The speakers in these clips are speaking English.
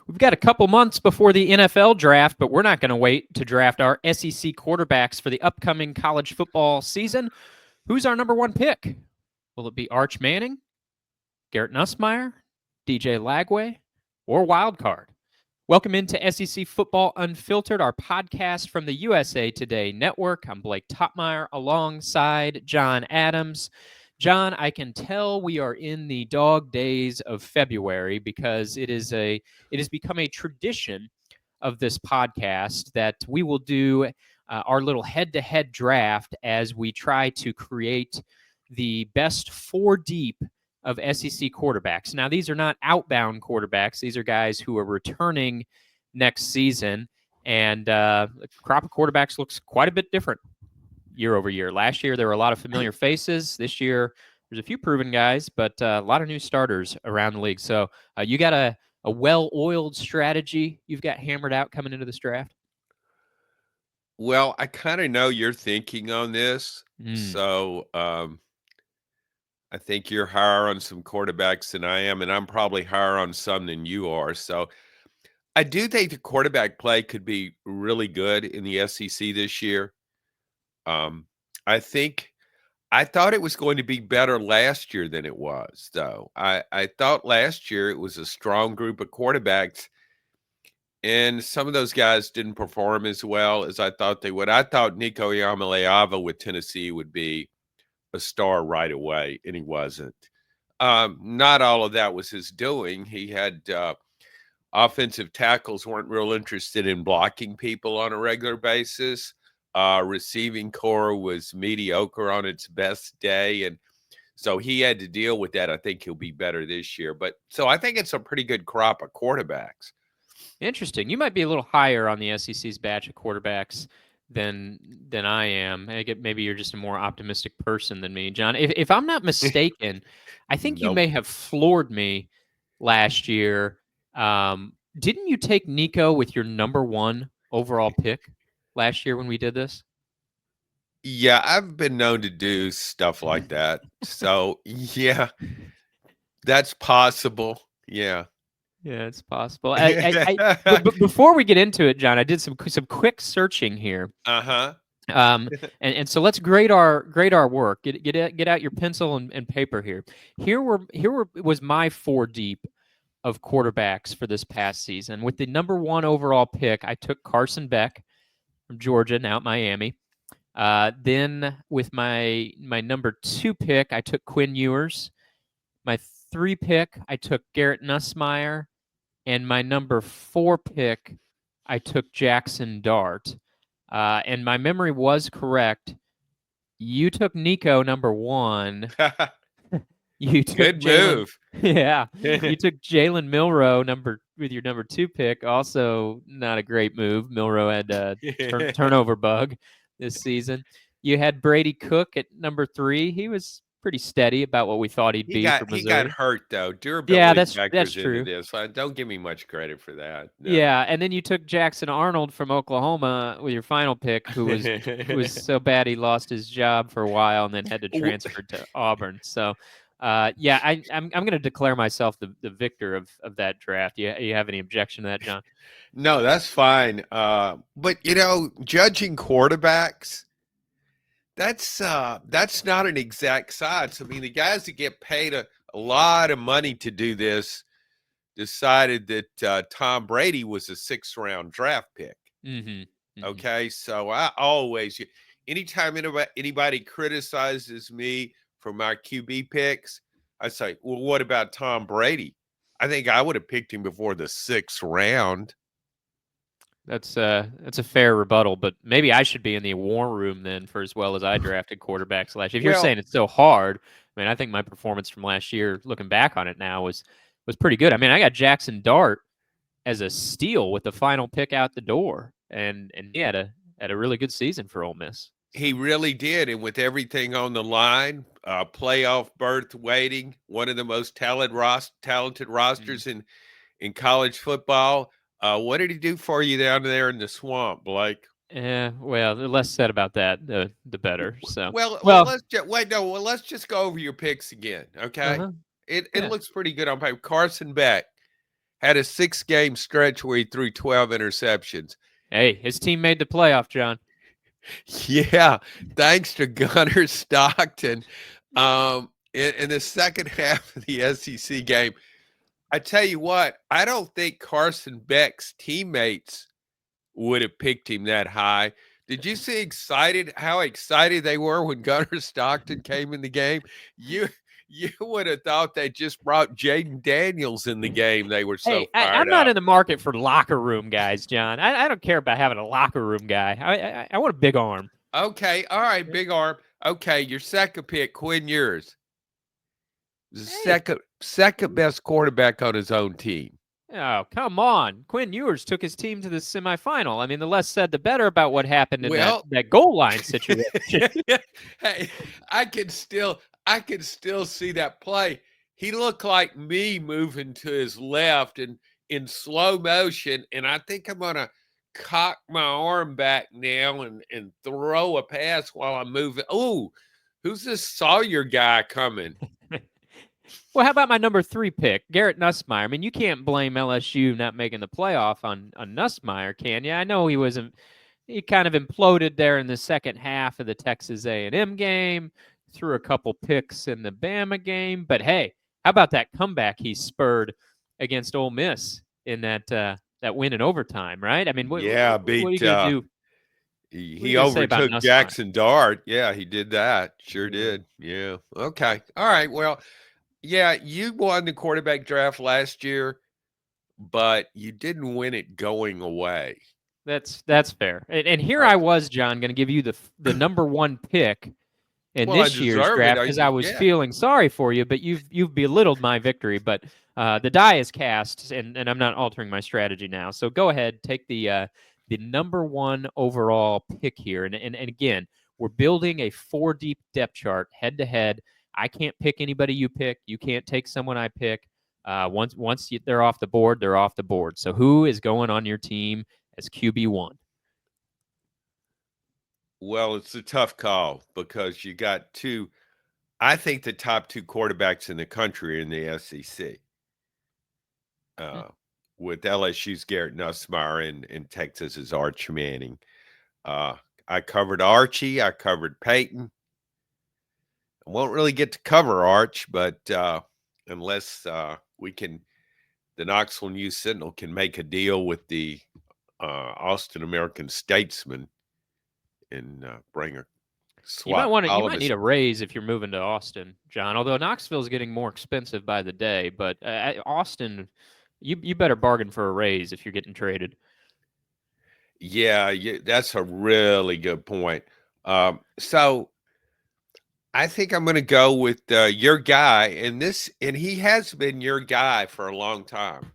We've got a couple months before the NFL draft, but we're not going to wait to draft our SEC quarterbacks for the upcoming college football season. Who's our number one pick? Will it be Arch Manning, Garrett Nussmeier, DJ Lagway, or Wild Card? Welcome into SEC Football Unfiltered, our podcast from the USA Today Network. I'm Blake Toppmeyer alongside John Adams. John, I can tell we are in the dog days of February because it has become a tradition of this podcast that we will do our little head-to-head draft as we try to create the best four deep of SEC quarterbacks. Now, these are not outbound quarterbacks. These are guys who are returning next season, and the crop of quarterbacks looks quite a bit different year over year. Last year, there were a lot of familiar faces. This year, there's a few proven guys, but a lot of new starters around the league. So you got a well-oiled strategy you've got hammered out coming into this draft? Well, I kind of know you're thinking on this. So I think you're higher on some quarterbacks than I am, and I'm probably higher on some than you are. So I do think the quarterback play could be really good in the SEC this year. I thought it was going to be better last year than it was, though. I thought last year it was a strong group of quarterbacks, and some of those guys didn't perform as well as I thought they would. I thought Nico Iamaleava with Tennessee would be a star right away, and he wasn't. Not all of that was his doing. He had offensive tackles weren't real interested in blocking people on a regular basis. Receiving core was mediocre on its best day, and so he had to deal with that. I think he'll be better this year. But so I think it's a pretty good crop of quarterbacks. Interesting. You might be a little higher on the SEC's batch of quarterbacks than I am. Maybe you're just a more optimistic person than me, John. If I'm not mistaken, I think you may have floored me last year. Didn't you take Nico with your number one overall pick last year when we did this? Yeah, I've been known to do stuff like that. So, yeah, that's possible. Yeah. Yeah, it's possible. But before we get into it, John, I did some quick searching here. Uh-huh. And so let's grade our work. Get out your pencil and paper here. Here was my four deep of quarterbacks for this past season. With the number one overall pick, I took Carson Beck from Georgia, now at Miami. Then with my number two pick, I took Quinn Ewers. My three pick, I took Garrett Nussmeier. And my number four pick, I took Jackson Dart. And my memory was correct. You took Nico number one. You took Good move. Yeah. You took Jalen Milroe with your number two pick. Also not a great move. Milroe had a turnover bug this season. You had Brady Cook at number three. He was pretty steady about what we thought he'd be for Missouri. He got hurt, though. Durability yeah, that's true. Into this. So don't give me much credit for that. No. Yeah, and then you took Jackson Arnold from Oklahoma with your final pick, who was so bad he lost his job for a while and then had to transfer to Auburn. So, yeah, I'm going to declare myself the victor of that draft. You have any objection to that, John? No, that's fine. But judging quarterbacks, that's not an exact science. I mean, the guys that get paid a lot of money to do this decided that Tom Brady was a 6th round draft pick. Mm-hmm. Okay, so I always, anytime anybody criticizes me for my QB picks, I say, well, what about Tom Brady? I think I would have picked him before the 6th round. That's a fair rebuttal, but maybe I should be in the war room then for as well as I drafted quarterbacks last year. If you're saying it's so hard, I mean, I think my performance from last year, looking back on it now, was pretty good. I mean, I got Jackson Dart as a steal with the final pick out the door, and he had a really good season for Ole Miss. He really did, and with everything on the line, playoff berth waiting, one of the most talented rosters in college football. What did he do for you down there in the swamp, Blake? Yeah, well, the less said about that, the better. So well, let's just go over your picks again, okay? It looks pretty good on paper. Carson Beck, had a 6-game stretch where he threw 12 interceptions. Hey, his team made the playoff, John. Yeah, thanks to Gunnar Stockton. In the second half of the SEC game, I tell you what, I don't think Carson Beck's teammates would have picked him that high. Did you see how excited they were when Gunnar Stockton came in the game? You would have thought they just brought Jaden Daniels in the game. They were so fired I'm not up. in the market for locker room guys, John. I don't care about having a locker room guy. I want a big arm. Okay, all right, big arm. Okay, your second pick, Quinn Ewers. The second best quarterback on his own team. Oh, come on. Quinn Ewers took his team to the semifinal. I mean, the less said, the better about what happened in that goal line situation. Hey, I can still see that play. He looked like me moving to his left and in slow motion, and I think I'm going to cock my arm back now and throw a pass while I'm moving. Oh, who's this Sawyer guy coming? Well, how about my number 3 pick, Garrett Nussmeier? I mean, you can't blame LSU not making the playoff on Nussmeier, can you? I know he kind of imploded there in the second half of the Texas A&M game, threw a couple picks in the Bama game, but hey, how about that comeback he spurred against Ole Miss in that win in overtime, right? I mean, what are you going to do? He overtook Jackson Dart. Yeah, he did that. Sure did. Yeah. Okay. All right. Well, yeah, you won the quarterback draft last year, but you didn't win it going away. That's fair. And here I was, John, going to give you the number 1 pick in this year's draft because I was feeling sorry for you, but you've belittled my victory. But the die is cast, and I'm not altering my strategy now. So go ahead, take the number 1 overall pick here, and again, we're building a 4-deep depth chart head to head. I can't pick anybody you pick. You can't take someone I pick. Once they're off the board, they're off the board. So who is going on your team as QB1? Well, it's a tough call because you got two. I think the top 2 quarterbacks in the country are in the SEC. With LSU's Garrett Nussmeier and Texas's Arch Manning. I covered Archie. I covered Peyton. I won't really get to cover Arch, but unless the Knoxville News Sentinel can make a deal with the Austin American Statesman and bring a swap. You might need a raise if you're moving to Austin, John. Although Knoxville is getting more expensive by the day, but Austin, you better bargain for a raise if you're getting traded. Yeah, that's a really good point. So I think I'm going to go with your guy, and he has been your guy for a long time.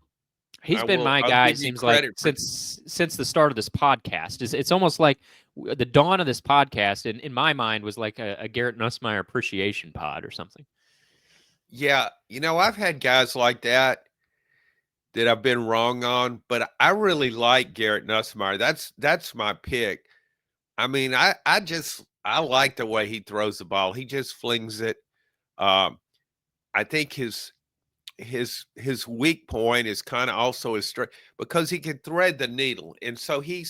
He's been my guy, it seems like, since the start of this podcast. It's almost like the dawn of this podcast, in my mind, was like a Garrett Nussmeier appreciation pod or something. Yeah, I've had guys like that I've been wrong on, but I really like Garrett Nussmeier. That's my pick. I mean, I like the way he throws the ball. He just flings it. I think his weak point is kind of also his strength because he can thread the needle. And so he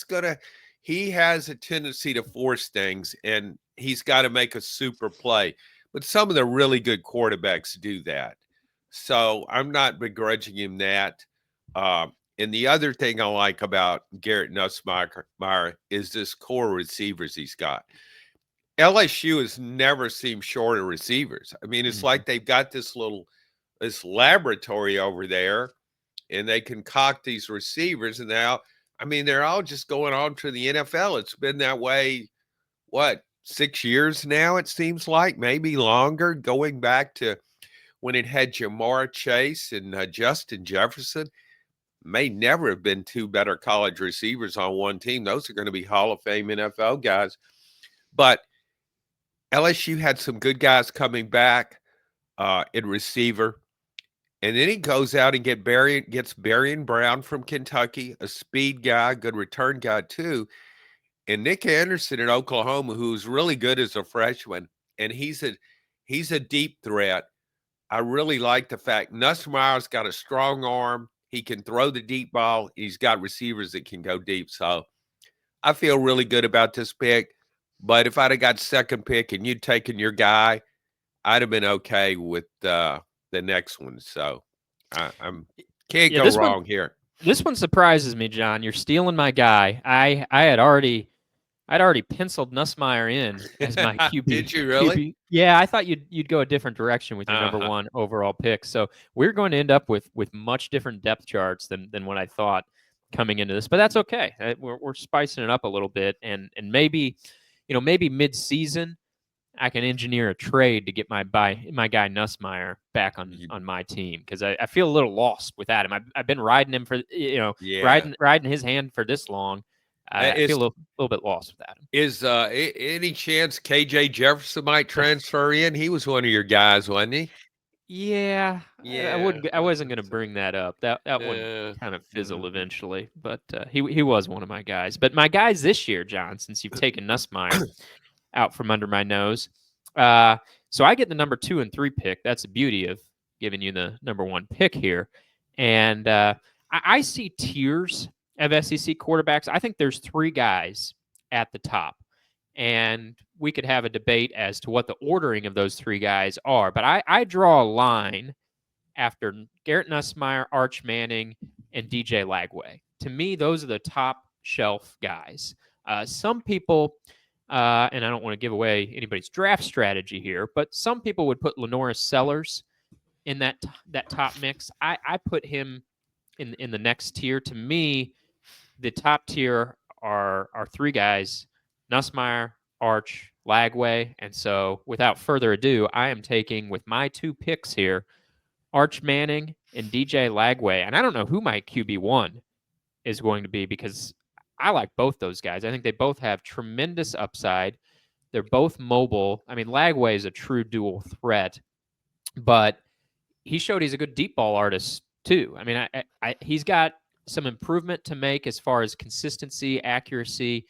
has a tendency to force things, and he's got to make a super play. But some of the really good quarterbacks do that. So I'm not begrudging him that. And the other thing I like about Garrett Nussmeier is this core receivers he's got. LSU has never seemed short of receivers. I mean, it's like they've got this laboratory over there, and they concoct these receivers, and now, I mean, they're all just going on to the NFL. It's been that way, 6 years now, it seems like, maybe longer, going back to when it had Jamar Chase and Justin Jefferson. May never have been 2 better college receivers on one team. Those are going to be Hall of Fame NFL guys. But LSU had some good guys coming back in receiver. And then he goes out and gets Berrien Brown from Kentucky, a speed guy, good return guy too. And Nick Anderson in Oklahoma, who's really good as a freshman. And he's a deep threat. I really like the fact Nussmeier's got a strong arm, He can throw the deep ball. He's got receivers that can go deep. So I feel really good about this pick. But if I'd have got second pick and you'd taken your guy, I'd have been okay with the next one. So I'm can't go wrong here. This one surprises me, John. You're stealing my guy. I'd already penciled Nussmeier in as my QB. Did you really? Yeah, I thought you'd go a different direction with your number one overall pick. So we're going to end up with much different depth charts than what I thought coming into this. But that's okay. We're spicing it up a little bit, and maybe mid-season I can engineer a trade to get my guy Nussmeier back on my team, because I feel a little lost without him. I've been riding him for riding his hand for this long. I feel a little bit lost without him. Is any chance KJ Jefferson might transfer in? He was one of your guys, wasn't he? Yeah. I wasn't going to bring that up. That one kind of fizzled eventually, but he was one of my guys. But my guys this year, John, since you've taken Nussmeier out from under my nose, so I get the number 2 and 3 pick. That's the beauty of giving you the number 1 pick here, and I see tiers of SEC quarterbacks. I think there's 3 guys at the top, and we could have a debate as to what the ordering of those 3 guys are. But I draw a line after Garrett Nussmeier, Arch Manning, and DJ Lagway. To me, those are the top shelf guys. Some people, and I don't want to give away anybody's draft strategy here, but some people would put Lenoris Sellers in that top mix. I put him in the next tier. To me, the top tier are 3 guys: Nussmeier, Arch, Lagway. And so without further ado, I am taking, with my 2 picks here, Arch Manning and DJ Lagway. And I don't know who my QB1 is going to be, because I like both those guys. I think they both have tremendous upside. They're both mobile. I mean, Lagway is a true dual threat, but he showed he's a good deep ball artist too. I mean, he's got some improvement to make as far as consistency, accuracy,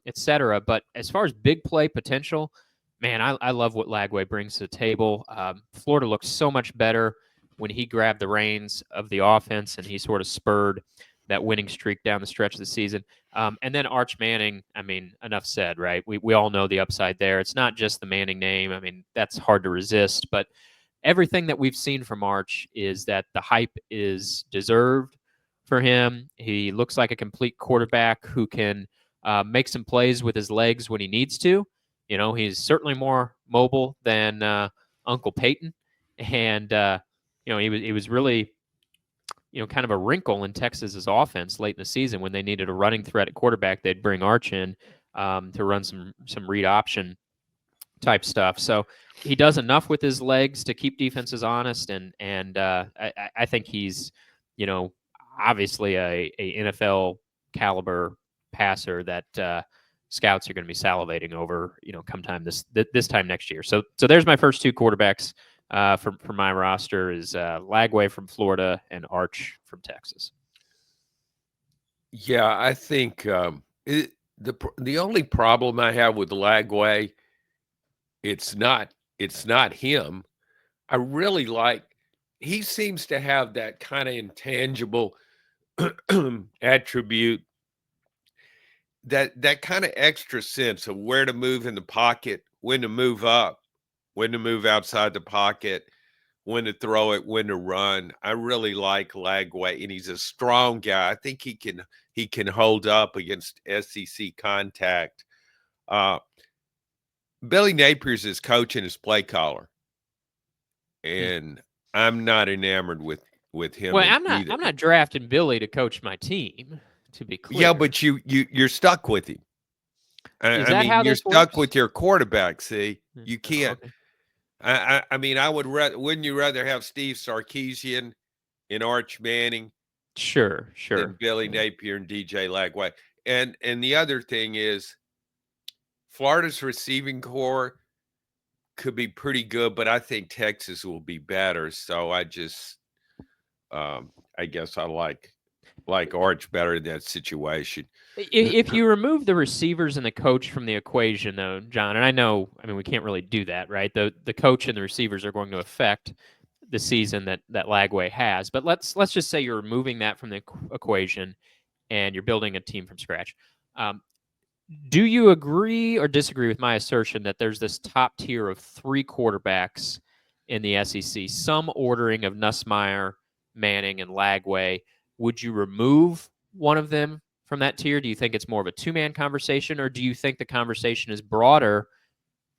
etc. But as far as big play potential, man, I love what Lagway brings to the table. Florida looked so much better when he grabbed the reins of the offense and he sort of spurred that winning streak down the stretch of the season. And then Arch Manning, I mean, enough said, right? We all know the upside there. It's not just the Manning name. I mean, that's hard to resist. But everything that we've seen from Arch is that the hype is deserved for him. He looks like a complete quarterback who can make some plays with his legs when he needs to. You know, he's certainly more mobile than Uncle Peyton. And, he was really, kind of a wrinkle in Texas's offense late in the season. When they needed a running threat at quarterback, they'd bring Arch in to run some read option type stuff. So he does enough with his legs to keep defenses honest. And I think he's, obviously a NFL caliber passer that scouts are going to be salivating over, come time this time next year. So there's my first 2 quarterbacks for my roster is Lagway from Florida and Arch from Texas. Yeah, I think the only problem I have with Lagway, it's not him. I really like, he seems to have that kind of intangible attribute, that kind of extra sense of where to move in the pocket, when to move up, when to move outside the pocket, when to throw it, when to run. I really like Lagway, and he's a strong guy. I think he can hold up against SEC contact. Billy Napier's his coach and his play caller, and I'm not enamored with him. Well, I'm not drafting Billy to coach my team, to be clear. Yeah, but you're stuck with him. You're stuck with your quarterback. See, you can't. Okay. I mean, wouldn't you rather have Steve Sarkisian and Arch Manning? Sure. Than Billy Napier and DJ Lagway. And the other thing is, Florida's receiving core could be pretty good, but I think Texas will be better. So I just, I guess I like Arch better in that situation. If you remove the receivers and the coach from the equation, though, John, and I mean, we can't really do that, right? The coach and the receivers are going to affect the season that Lagway has. But let's just say you're removing that from the equation and you're building a team from scratch. Do you agree or disagree with my assertion that there's this top tier of 3 quarterbacks in the SEC, some ordering of Nussmeier, Manning, and Lagway? Would you remove one of them from that tier? Do you think it's more of a 2-man conversation, or do you think the conversation is broader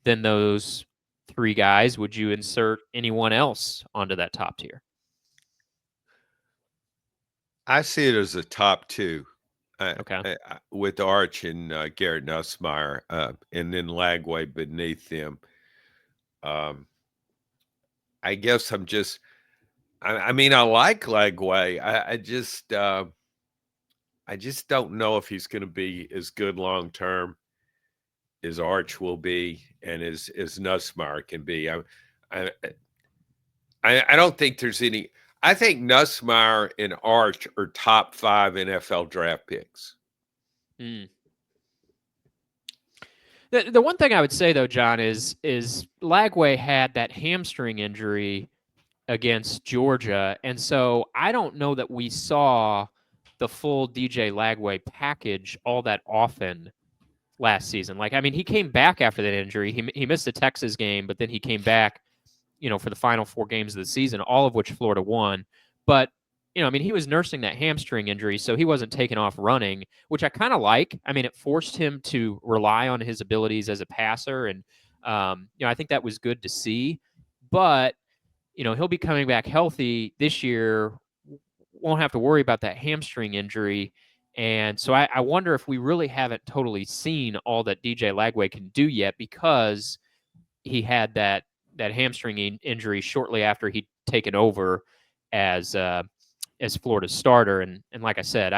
than those 3 guys? Would you insert anyone else onto that top tier? I see it as a top 2. Okay. With Arch and Garrett Nussmeier, and then Lagway beneath them. I guess I'm just, I mean, I like Lagway. I just don't know if he's going to be as good long term as Arch will be and as Nussmeier can be. I don't think there's any. I think Nussmeier and Arch are top 5 NFL draft picks. The one thing I would say, though, John, is Lagway had that hamstring injury against Georgia, and so I don't know that we saw the full DJ Lagway package all that often last season. Like, I mean, he came back after that injury. He missed the Texas game, but then he came back, for the final 4 games of the season, all of which Florida won. But, I mean, he was nursing that hamstring injury, so he wasn't taking off running, which I kind of like. I mean, it forced him to rely on his abilities as a passer, and, I think that was good to see. But, he'll be coming back healthy this year, won't have to worry about that hamstring injury. And so I wonder if we really haven't totally seen all that DJ Lagway can do yet, because he had that hamstring injury shortly after he'd taken over as Florida's starter. And like I said,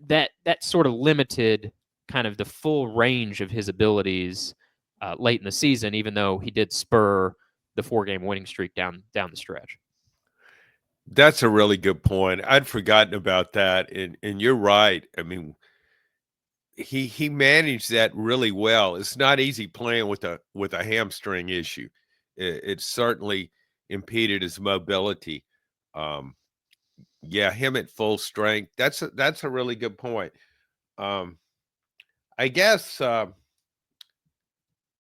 that sort of limited kind of the full range of his abilities late in the season, even though he did spur the 4-game winning streak down the stretch. That's a really good point. I'd forgotten about that, and you're right. I mean, he managed that really well. It's not easy playing with a hamstring issue. It certainly impeded his mobility. Yeah, him at full strength. That's a really good point. I guess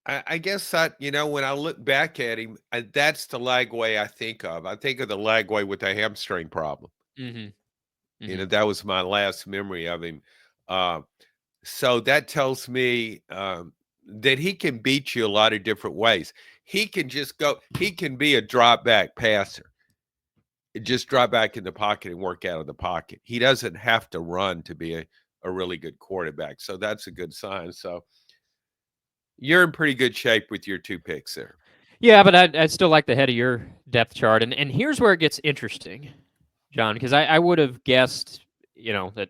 I guess that, when I look back at him, that's the Lagway I think of. I think of the Lagway with a hamstring problem. That was my last memory of him. So that tells me that he can beat you a lot of different ways. He can he can be a drop back passer. Just drop back in the pocket and work out of the pocket. He doesn't have to run to be a really good quarterback. So that's a good sign. So you're in pretty good shape with your 2 picks there. Yeah, but I'd still like the head of your depth chart. And here's where it gets interesting, John, because I would have guessed, that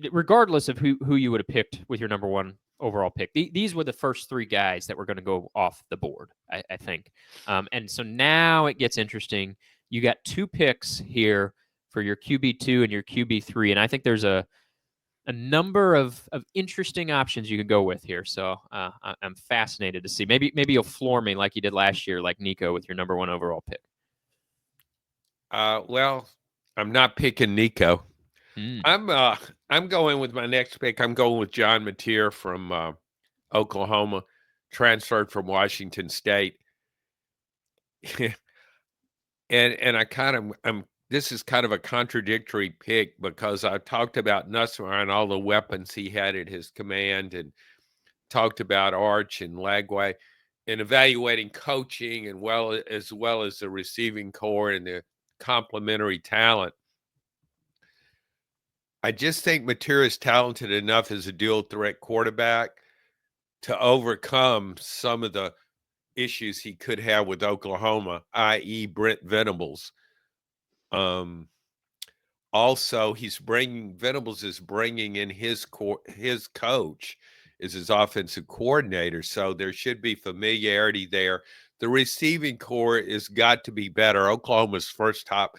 regardless of who you would have picked with your number 1 overall pick, these were the first 3 guys that were going to go off the board, I think. And so now it gets interesting. You got 2 picks here for your QB2 and your QB3, and I think there's a number of interesting options you could go with here. So I'm fascinated to see. Maybe you'll floor me like you did last year, like Nico, with your number 1 overall pick. Well, I'm not picking Nico. I'm going with my next pick. I'm going with John Mateer from Oklahoma, transferred from Washington State. and this is kind of a contradictory pick, because I talked about Nussmeier and all the weapons he had at his command, and talked about Arch and Lagway, and evaluating coaching and as well as the receiving core and the complementary talent. I just think Mateer is talented enough as a dual threat quarterback to overcome some of the issues he could have with Oklahoma, i.e. Brent Venables. Also, Venables is bringing in his coach as his offensive coordinator, so there should be familiarity there. The receiving core has got to be better. Oklahoma's first top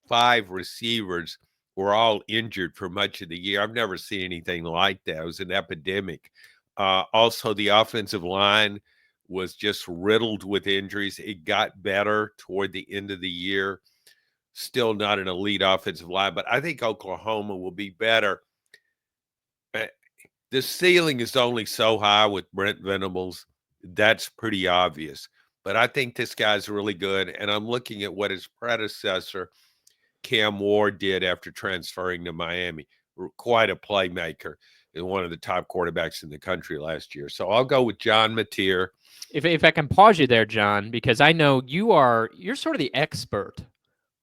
5 receivers were all injured for much of the year. I've never seen anything like that. It was an epidemic. Also, the offensive line was just riddled with injuries. It got better toward the end of the year. Still not an elite offensive line, but I think Oklahoma will be better. The ceiling is only so high with Brent Venables. That's pretty obvious. But I think this guy's really good, and I'm looking at what his predecessor, Cam Ward, did after transferring to Miami. Quite a playmaker and one of the top quarterbacks in the country last year. So I'll go with John Mateer. If I can pause you there, John, because I know you're sort of the expert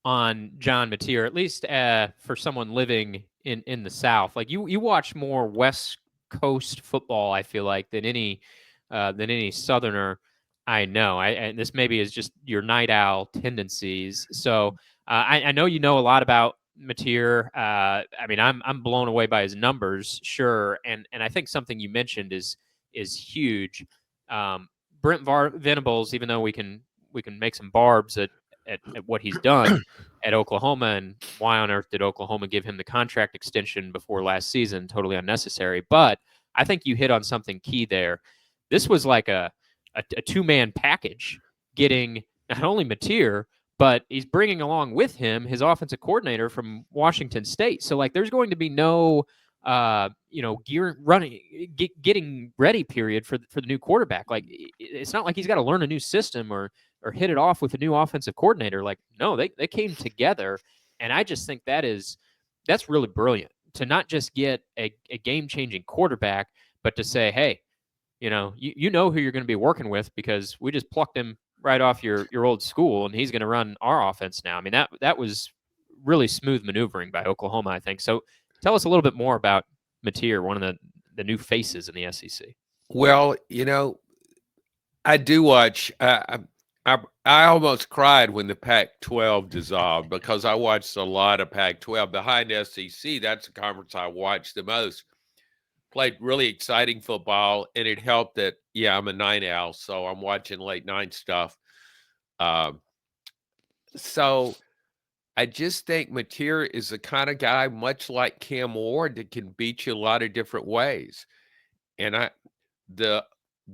on John Mateer, at least for someone living in the South. Like you watch more West Coast football, I feel like, than any Southerner I know. And this maybe is just your night owl tendencies. So I know you know a lot about Mateer. I mean, I'm blown away by his numbers, sure, and I think something you mentioned is huge. Brent Venables, even though we can make some barbs at what he's done at Oklahoma, and why on earth did Oklahoma give him the contract extension before last season? Totally unnecessary. But I think you hit on something key there. This was like a two-man package, getting not only Mateer, but he's bringing along with him his offensive coordinator from Washington State. So like, there's going to be no getting ready period for the new quarterback. Like, it's not like he's got to learn a new system or hit it off with a new offensive coordinator. Like, no, they came together, and I just think that's really brilliant to not just get a game-changing quarterback, but to say, hey, you know who you're going to be working with, because we just plucked him right off your old school, and he's going to run our offense now. I mean, that was really smooth maneuvering by Oklahoma, I think. So tell us a little bit more about Mateer, one of the new faces in the SEC. Well, I do watch. I almost cried when the Pac-12 dissolved, because I watched a lot of Pac-12 behind SEC. That's the conference I watched the most. Played really exciting football, and it helped that, I'm a night owl, so I'm watching late night stuff. So I just think Mateer is the kind of guy, much like Cam Ward, that can beat you a lot of different ways. And the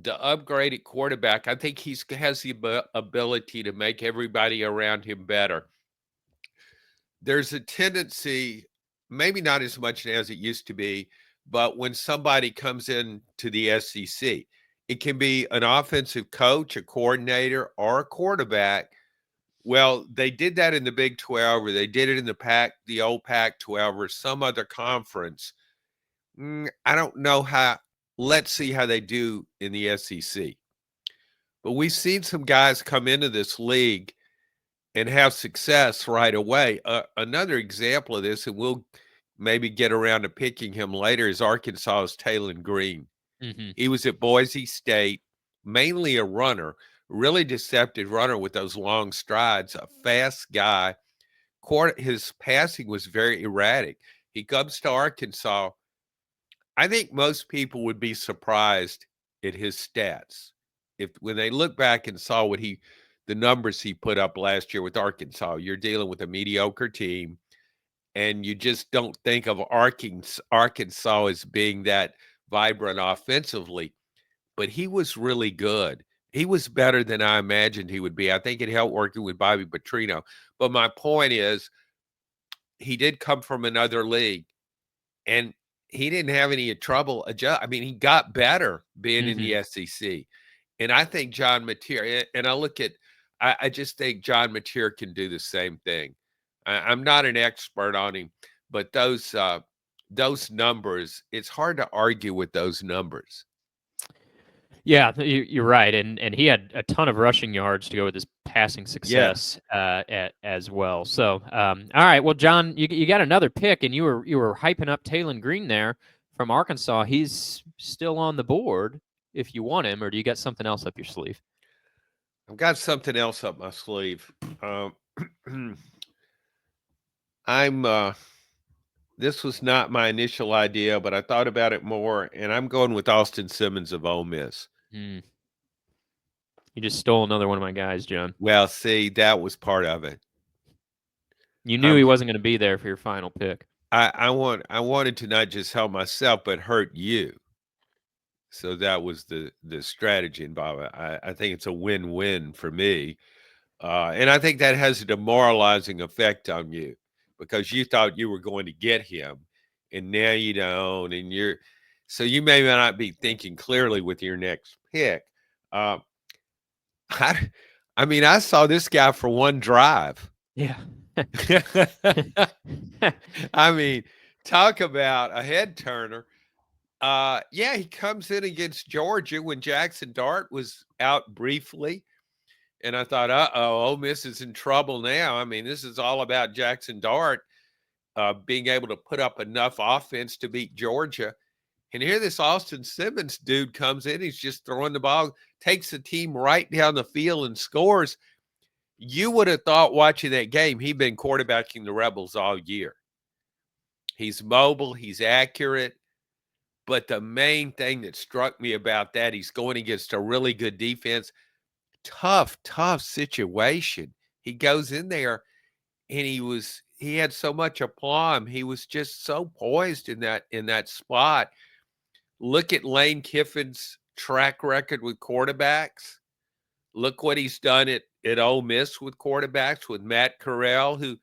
upgraded quarterback, I think has the ability to make everybody around him better. There's a tendency, maybe not as much as it used to be, but when somebody comes in to the SEC, it can be an offensive coach, a coordinator, or a quarterback. Well, they did that in the Big 12, or they did it in the old Pac-12, or some other conference. I don't know how. Let's see how they do in the SEC. But we've seen some guys come into this league and have success right away. Another example of this, and we'll maybe get around to picking him later, is Arkansas's Taylon Green. Mm-hmm. He was at Boise State, mainly a runner, really deceptive runner with those long strides, a fast guy. His passing was very erratic. He comes to Arkansas. I think most people would be surprised at his stats when they look back and saw the numbers he put up last year with Arkansas. You're dealing with a mediocre team, and you just don't think of Arkansas as being that vibrant offensively. But he was really good. He was better than I imagined he would be. I think it helped working with Bobby Petrino. But my point is, he did come from another league, and he didn't have any trouble adjust. I mean, he got better being in the SEC. And I think John Mateer, and I just think John Mateer can do the same thing. I'm not an expert on him, but those numbers, it's hard to argue with those numbers. Yeah, you're right, and he had a ton of rushing yards to go with his passing success as well. So, all right, well, John, you got another pick, and you were hyping up Taylon Green there from Arkansas. He's still on the board if you want him, or do you got something else up your sleeve? I've got something else up my sleeve. This was not my initial idea, but I thought about it more, and I'm going with Austin Simmons of Ole Miss. You just stole another one of my guys, John. Well, see, that was part of it. You knew he wasn't going to be there for your final pick. I wanted to not just help myself, but hurt you. So that was the strategy involved. I think it's a win-win for me. And I think that has a demoralizing effect on you because you thought you were going to get him, and now you don't, and so you may not be thinking clearly with your next pick. Uh, I, I mean, I saw this guy for one drive. Yeah. I mean, talk about a head turner. Yeah, he comes in against Georgia when Jackson Dart was out briefly. And I thought, Ole Miss is in trouble now. I mean, this is all about Jackson Dart being able to put up enough offense to beat Georgia. And here this Austin Simmons dude comes in. He's just throwing the ball, takes the team right down the field and scores. You would have thought watching that game, he'd been quarterbacking the Rebels all year. He's mobile. He's accurate. But the main thing that struck me about that, he's going against a really good defense. Tough situation. He goes in there and he had so much aplomb. He was just so poised in that spot. Look at Lane Kiffin's track record with quarterbacks. Look what he's done at Ole Miss with quarterbacks with Matt Corral, who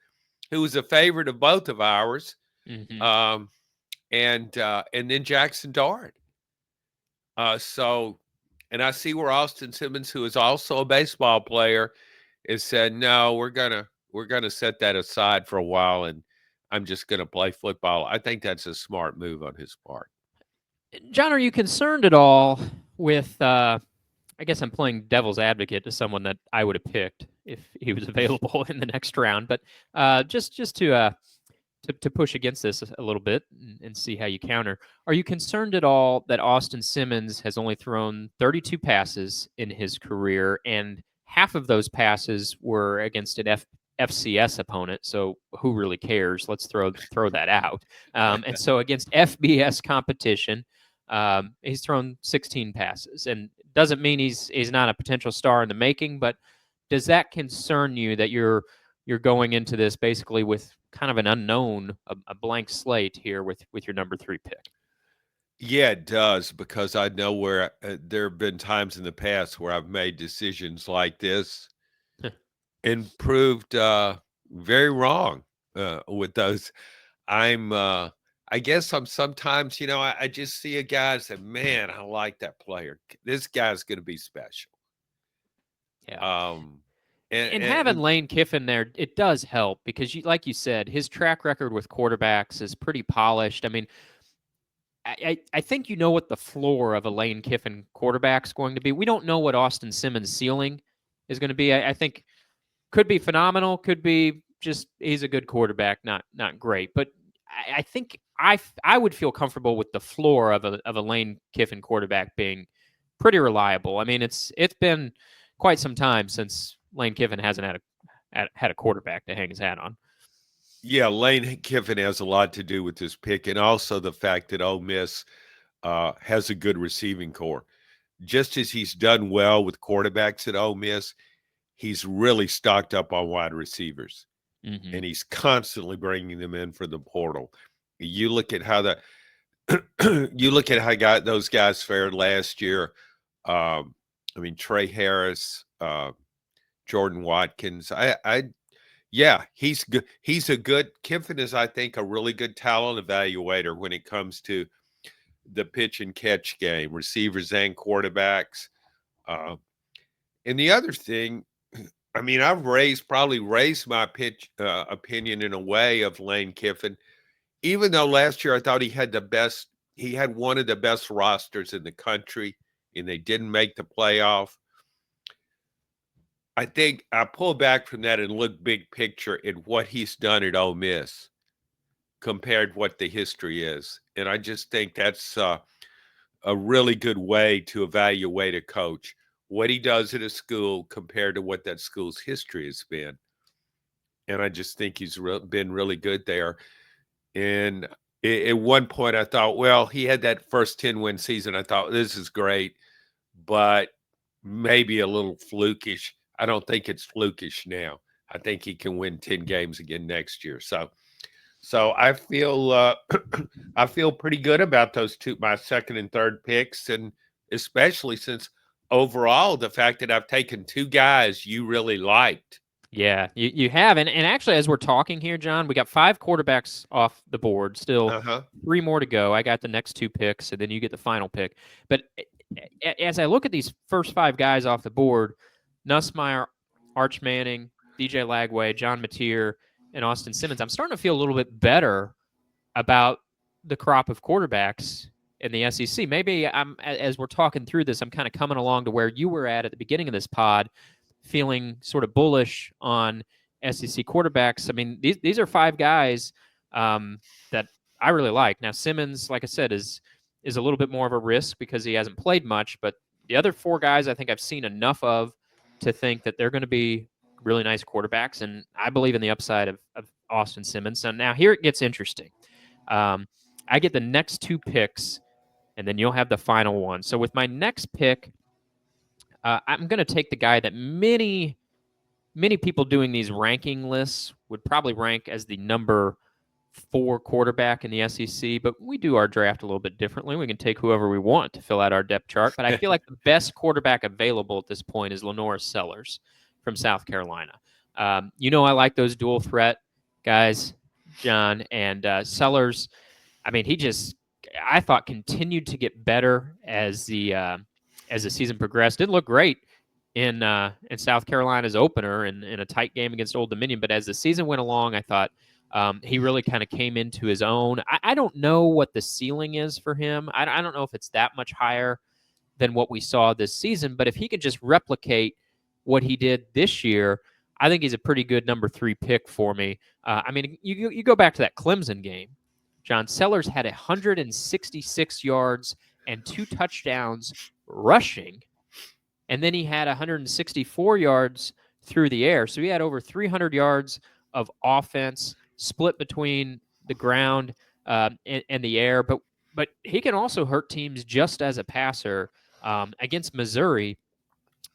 was a favorite of both of ours. Mm-hmm. And then Jackson Dart. And I see where Austin Simmons, who is also a baseball player, has said, no, we're gonna set that aside for a while, and I'm just gonna play football. I think that's a smart move on his part. John, are you concerned at all with? I guess I'm playing devil's advocate to someone that I would have picked if he was available in the next round, but just to push against this a little bit and see how you counter. Are you concerned at all that Austin Simmons has only thrown 32 passes in his career, and half of those passes were against an FCS opponent? So who really cares? Let's throw that out. And so against FBS competition, he's thrown 16 passes, and doesn't mean he's not a potential star in the making. But does that concern you that you're going into this basically with kind of an unknown, a blank slate here with your number 3 pick? Yeah, it does, because I know where there have been times in the past where I've made decisions like this and proved very wrong with those. I guess I'm sometimes, I just see a guy and say, man, I like that player. This guy's going to be special. Yeah. And having And Lane Kiffin there, it does help because, like you said, his track record with quarterbacks is pretty polished. I mean, I think you know what the floor of a Lane Kiffin quarterback is going to be. We don't know what Austin Simmons' ceiling is going to be. I think could be phenomenal, could be just he's a good quarterback, not great. But I think I would feel comfortable with the floor of a Lane Kiffin quarterback being pretty reliable. I mean, it's been quite some time since Lane Kiffin hasn't had a quarterback to hang his hat on. yeah, Lane Kiffin has a lot to do with this pick, and also the fact that Ole Miss has a good receiving core. Just as he's done well with quarterbacks at Ole Miss, he's really stocked up on wide receivers, Mm-hmm. and he's constantly bringing them in for the portal. You look at how those guys fared last year. I mean, Trey Harris, Jordan Watkins. Yeah, he's good. Kiffin is, I think, a really good talent evaluator when it comes to the pitch and catch game, receivers and quarterbacks. And the other thing, I mean, I've probably raised my opinion in a way of Lane Kiffin, even though last year I thought he had one of the best rosters in the country, and they didn't make the playoff. I think I pull back from that and look big picture at what he's done at Ole Miss compared to what the history is. And I just think that's a really good way to evaluate a coach, what he does at a school compared to what that school's history has been. And I just think he's been really good there. And at one point I thought, well, he had that first 10-win season. I thought, this is great, but maybe a little flukish. I don't think it's flukish now. I think he can win 10 games again next year. So So I feel I feel pretty good about those two, my second and third picks, and especially since overall the fact that I've taken two guys you really liked. Yeah, you have. And actually, as we're talking here, John, we got 5 quarterbacks off the board. Still Uh-huh. 3 more to go. I got the next 2 picks, and then you get the final pick. But as I look at these first 5 guys off the board, Nussmeier, Arch Manning, DJ Lagway, John Mateer, and Austin Simmons, I'm starting to feel a little bit better about the crop of quarterbacks in the SEC. Maybe as we're talking through this, I'm kind of coming along to where you were at the beginning of this pod, feeling sort of bullish on SEC quarterbacks. I mean, these are 5 guys that I really like. Now, Simmons, like I said, is a little bit more of a risk because he hasn't played much, but the other 4 guys I think I've seen enough of to think that they're going to be really nice quarterbacks, and I believe in the upside of Austin Simmons. So now here it gets interesting. I get the next 2 picks, and then you'll have the final one. So with my next pick, I'm going to take the guy that many people doing these ranking lists would probably rank as the number 4 quarterback in the SEC, but we do our draft a little bit differently. We can take whoever we want to fill out our depth chart, but I feel like the best quarterback available at this point is Lenora Sellers from South Carolina. I like those dual threat guys, John, and Sellers. I mean, I thought continued to get better as the season progressed. Didn't look great in South Carolina's opener in a tight game against Old Dominion, but as the season went along, I thought he really kind of came into his own. I don't know what the ceiling is for him. I don't know if it's that much higher than what we saw this season, but if he could just replicate what he did this year, I think he's a pretty good number 3 pick for me. I mean, you go back to that Clemson game. John, Sellers had 166 yards and 2 touchdowns rushing, and then he had 164 yards through the air. So he had over 300 yards of offense split between the ground and the air. But he can also hurt teams just as a passer. Against Missouri,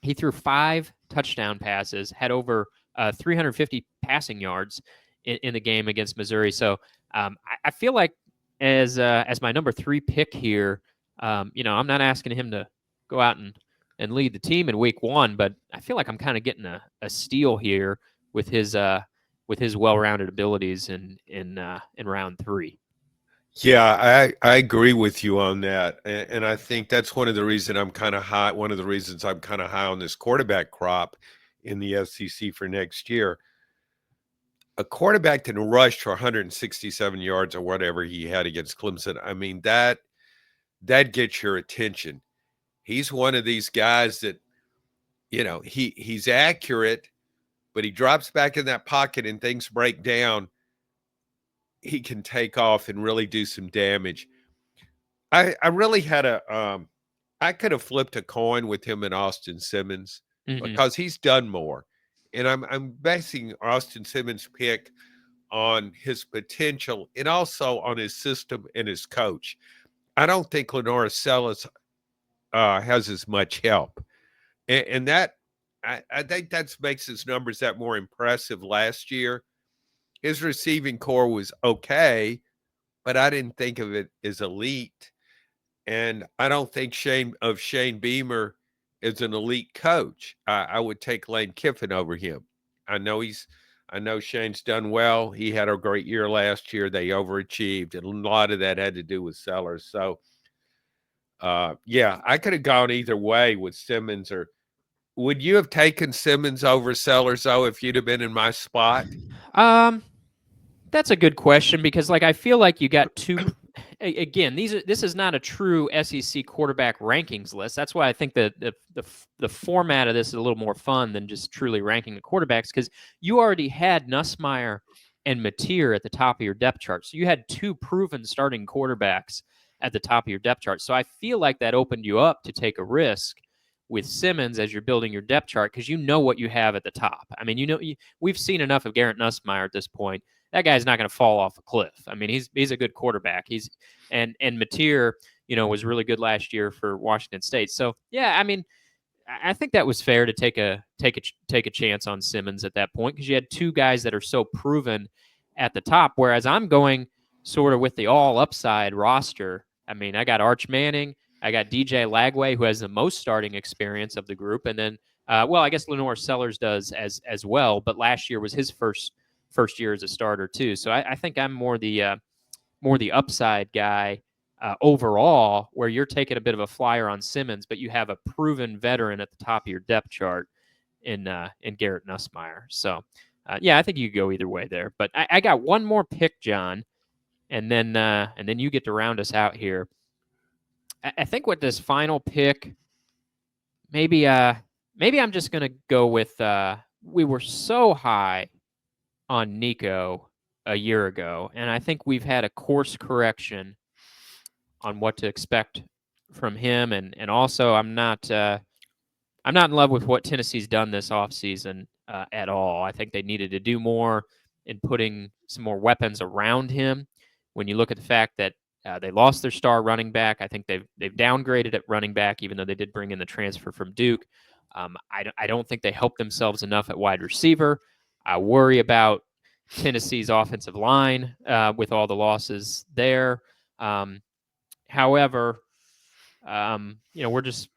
he threw 5 touchdown passes, had over 350 passing yards in the game against Missouri. So I feel like as my number 3 pick here, I'm not asking him to go out and lead the team in week 1, but I feel like I'm kind of getting a steal here with his well-rounded abilities in round 3. Yeah, I agree with you on that, and I think that's one of the reasons I'm kind of high. One of the reasons I'm kind of high on this quarterback crop in the SEC for next year. A quarterback can rush for 167 yards or whatever he had against Clemson. I mean, that gets your attention. He's one of these guys that, he's accurate, but he drops back in that pocket and things break down. He can take off and really do some damage. I really had I could have flipped a coin with him and Austin Simmons because he's done more. And I'm basing Austin Simmons' pick on his potential and also on his system and his coach. I don't think Lenora Sellers has as much help. And that I think that makes his numbers that more impressive last year. His receiving core was okay, but I didn't think of it as elite. And I don't think Shane Beamer is an elite coach. I would take Lane Kiffin over him. I know Shane's done well. He had a great year last year. They overachieved, and a lot of that had to do with Sellers. So, I could have gone either way with Simmons. Or would you have taken Simmons over Sellers, though, if you'd have been in my spot? That's a good question because, I feel like you got 2. Again, this is not a true SEC quarterback rankings list. That's why I think the format of this is a little more fun than just truly ranking the quarterbacks, because you already had Nussmeier and Mateer at the top of your depth chart. So you had 2 proven starting quarterbacks at the top of your depth chart. So I feel like that opened you up to take a risk with Simmons as you're building your depth chart, because you know what you have at the top. I mean, we've seen enough of Garrett Nussmeier at this point. That guy's not going to fall off a cliff. I mean, he's a good quarterback. And Mateer, was really good last year for Washington State. So yeah, I mean, I think that was fair to take a chance on Simmons at that point, because you had 2 guys that are so proven at the top, whereas I'm going sort of with the all upside roster. I mean, I got Arch Manning, I got DJ Lagway, who has the most starting experience of the group, and then I guess Lenore Sellers does as well, but last year was his first year as a starter too. So I think I'm more the upside guy overall, where you're taking a bit of a flyer on Simmons, but you have a proven veteran at the top of your depth chart in Garrett Nussmeier. So I think you could go either way there. But I got one more pick, John, and then you get to round us out here. I think with this final pick, maybe I'm just going to go with we were so high on Nico a year ago, and I think we've had a course correction on what to expect from him, and also I'm not in love with what Tennessee's done this offseason at all. I think they needed to do more in putting some more weapons around him. When you look at the fact that they lost their star running back, I think they've downgraded at running back, even though they did bring in the transfer from Duke. I don't think they helped themselves enough at wide receiver. I worry about Tennessee's offensive line with all the losses there. However, we're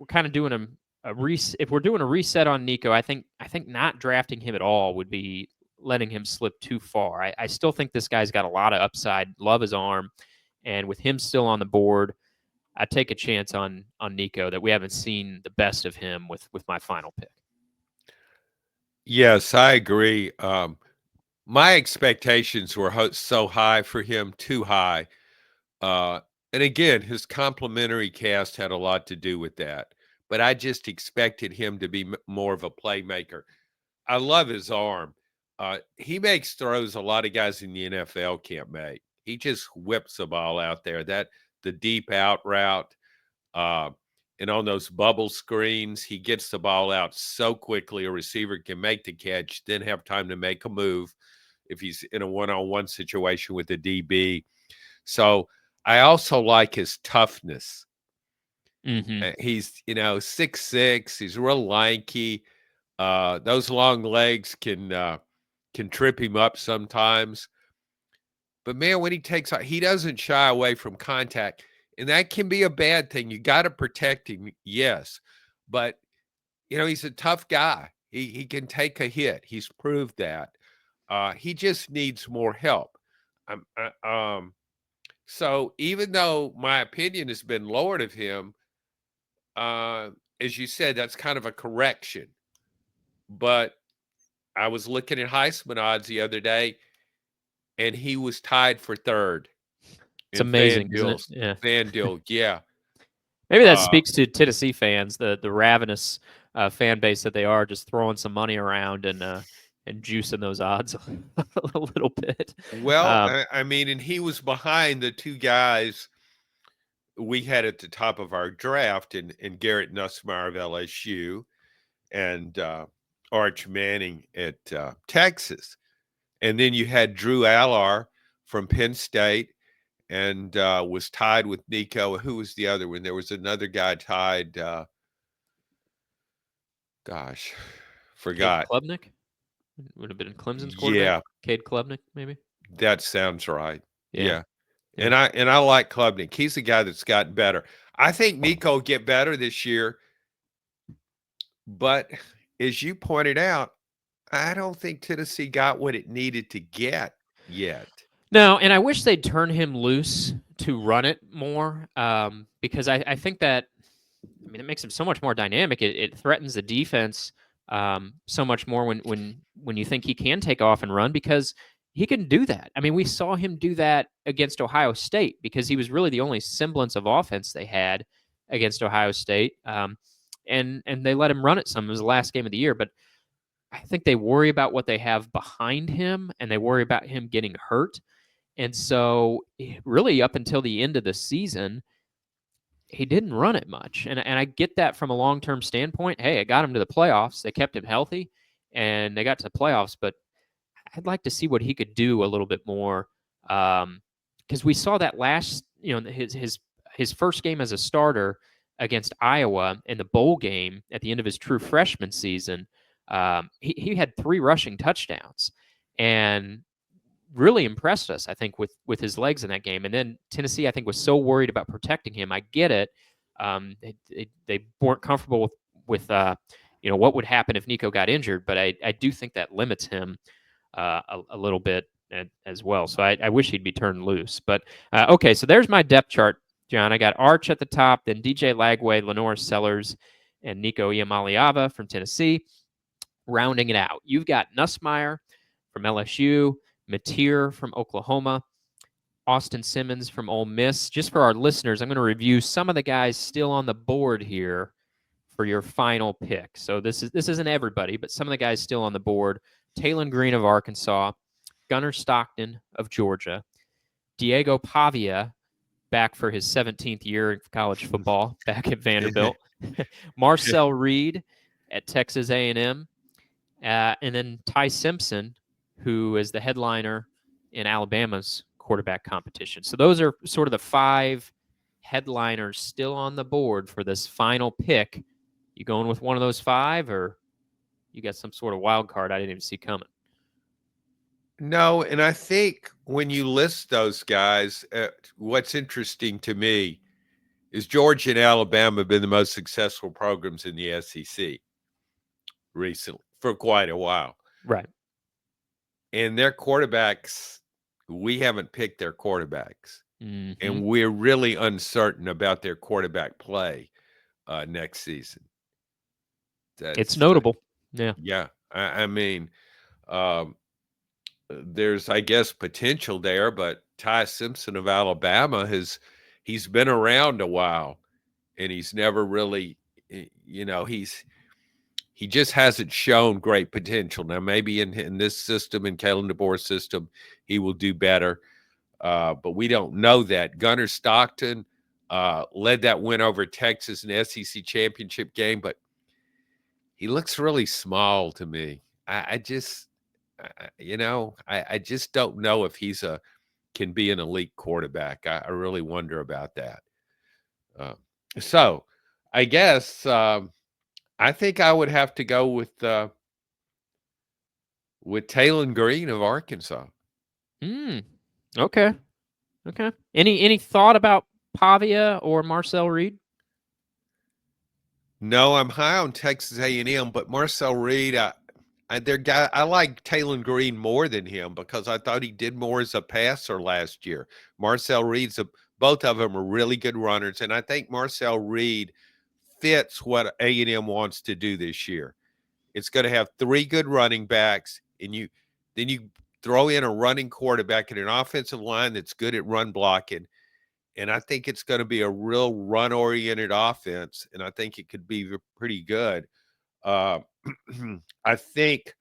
kind of doing if we're doing a reset on Nico, I think not drafting him at all would be letting him slip too far. I still think this guy's got a lot of upside. Love his arm, and with him still on the board, I take a chance on Nico that we haven't seen the best of him with my final pick. Yes, I agree. My expectations were so high for him, too high. And again, his complimentary cast had a lot to do with that. But I just expected him to be more of a playmaker. I love his arm. He makes throws a lot of guys in the NFL can't make. He just whips the ball out there. The deep out route, and on those bubble screens, he gets the ball out so quickly a receiver can make the catch, then have time to make a move if he's in a one-on-one situation with a DB. So I also like his toughness. Mm-hmm. He's 6'6". He's real lanky. Those long legs can trip him up sometimes. But man, when he takes out, he doesn't shy away from contact, and that can be a bad thing. You got to protect him, yes, but he's a tough guy. He can take a hit. He's proved that. He just needs more help. So even though my opinion has been lowered of him, as you said, that's kind of a correction. But I was looking at Heisman odds the other day, and he was tied for third. It's amazing, isn't it? Yeah. FanDuel, yeah. Maybe that speaks to Tennessee fans, the ravenous fan base that they are, just throwing some money around and juicing those odds a little bit. Well, I mean, and he was behind the two guys we had at the top of our draft, and Garrett Nussmeier of LSU and Arch Manning at Texas. And then you had Drew Allar from Penn State and was tied with Nico. Who was the other one? There was another guy tied. Forgot. Cade Klubnik? Would have been Clemson's quarterback? Yeah. Cade Klubnik, maybe? That sounds right. Yeah. Yeah. And I like Klubnik. He's a guy that's gotten better. I think Nico will get better this year. But as you pointed out, I don't think Tennessee got what it needed to get yet. No, and I wish they'd turn him loose to run it more, because I think that, it makes him so much more dynamic. It threatens the defense so much more when you think he can take off and run, because he can do that. I mean, we saw him do that against Ohio State because he was really the only semblance of offense they had against Ohio State, and they let him run it some. It was the last game of the year, but I think they worry about what they have behind him, and they worry about him getting hurt. And so really up until the end of the season, he didn't run it much. And I get that from a long-term standpoint. Hey, it got him to the playoffs. They kept him healthy, and they got to the playoffs. But I'd like to see what he could do a little bit more, because we saw that last, his first game as a starter against Iowa in the bowl game at the end of his true freshman season. He had 3 rushing touchdowns, and really impressed us, I think, with his legs in that game. And then Tennessee, I think, was so worried about protecting him. I get it. They weren't comfortable with what would happen if Nico got injured, but I do think that limits him a little bit as well. So I wish he'd be turned loose. But okay, so there's my depth chart, John. I got Arch at the top, then DJ Lagway, Lenore Sellers, and Nico Iamaleava from Tennessee. Rounding it out, you've got Nussmeier from LSU, Mateer from Oklahoma, Austin Simmons from Ole Miss. Just for our listeners, I'm going to review some of the guys still on the board here for your final pick. So this isn't everybody, but some of the guys still on the board. Talon Green of Arkansas, Gunnar Stockton of Georgia, Diego Pavia, back for his 17th year of college football, back at Vanderbilt, Marcel Reed at Texas A&M, and then Ty Simpson, who is the headliner in Alabama's quarterback competition. So those are sort of the 5 headliners still on the board for this final pick. You going with one of those 5, or you got some sort of wild card I didn't even see coming? No, and I think when you list those guys, what's interesting to me is Georgia and Alabama have been the most successful programs in the SEC recently for quite a while. Right. And their quarterbacks, we haven't picked their quarterbacks. Mm-hmm. And we're really uncertain about their quarterback play next season. It's notable. Yeah. Yeah. I mean, there's, I guess, potential there, but Ty Simpson of Alabama he's been around a while, and he's never really, he just hasn't shown great potential. Now, maybe in this system, in Kalen DeBoer's system, he will do better, but we don't know that. Gunnar Stockton led that win over Texas in the SEC championship game, but he looks really small to me. I just don't know if can be an elite quarterback. I really wonder about that. So I guess I think I would have to go with Talon Green of Arkansas. Okay. Any thought about Pavia or Marcel Reed? No, I'm high on Texas A&M, but Marcel Reed, I like Talon Green more than him because I thought he did more as a passer last year. Marcel Reed's both of them are really good runners, and I think Marcel Reed fits what A&M wants to do this year. It's going to have 3 good running backs, and then you throw in a running quarterback and an offensive line that's good at run blocking. And I think it's going to be a real run-oriented offense, and I think it could be pretty good. I think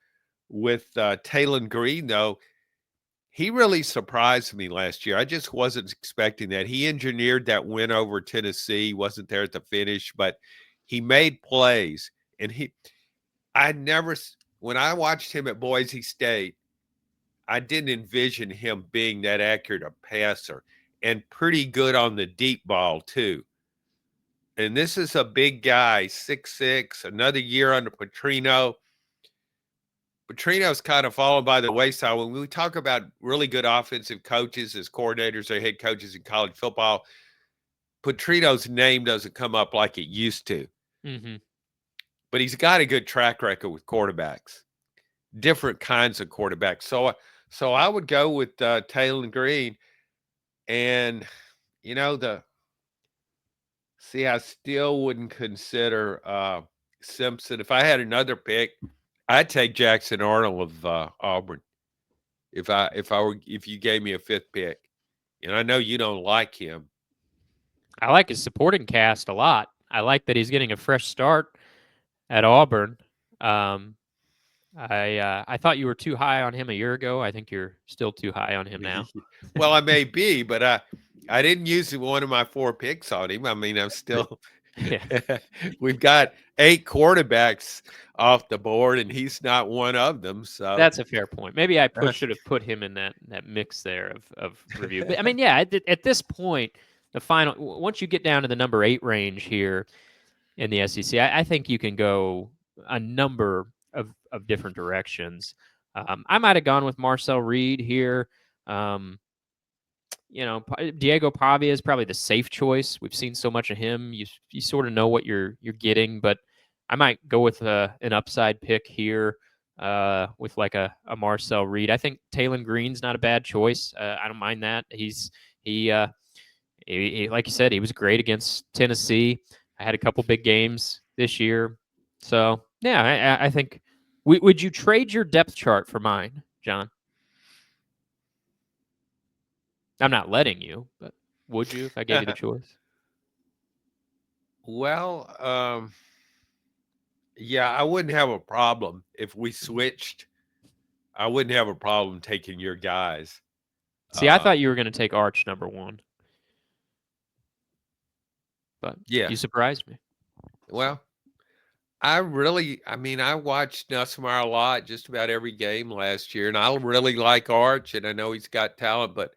with Talon Green, though, he really surprised me last year. I just wasn't expecting that. He engineered that win over Tennessee, wasn't there at the finish, but he made plays. And when I watched him at Boise State, I didn't envision him being that accurate a passer. And pretty good on the deep ball, too. And this is a big guy, 6'6", another year under Petrino. Petrino's kind of fallen by the wayside. When we talk about really good offensive coaches as coordinators or head coaches in college football, Petrino's name doesn't come up like it used to. Mm-hmm. But he's got a good track record with quarterbacks, different kinds of quarterbacks. So I would go with Talon Green. And, I still wouldn't consider Simpson. If I had another pick, I'd take Jackson Arnold of Auburn. If you gave me a 5th pick, and I know you don't like him. I like his supporting cast a lot. I like that he's getting a fresh start at Auburn. I thought you were too high on him a year ago. I think you're still too high on him now. Well, I may be, but I didn't use one of my 4 picks on him. I mean, I'm still we've got 8 quarterbacks off the board, and he's not one of them. So that's a fair point. Maybe I should have put him in that mix there of review. But I mean, yeah, at this point, the final, once you get down to the number 8 range here in the SEC, I think you can go a number of different directions. I might have gone with Marcel Reed here. Diego Pavia is probably the safe choice. We've seen so much of him. You sort of know what you're getting, but I might go with an upside pick here with like a Marcel Reed. I think Taylon Green's not a bad choice. I don't mind that. He like you said, he was great against Tennessee. I had a couple big games this year. So, yeah, I think would you trade your depth chart for mine, John? I'm not letting you, but would you if I gave you the choice? Well, yeah, I wouldn't have a problem if we switched. I wouldn't have a problem taking your guys. See, I thought you were going to take Arch number 1. But Yeah. you surprised me. Well, I watched Nussmeier a lot, just about every game last year, and I really like Arch, and I know he's got talent, but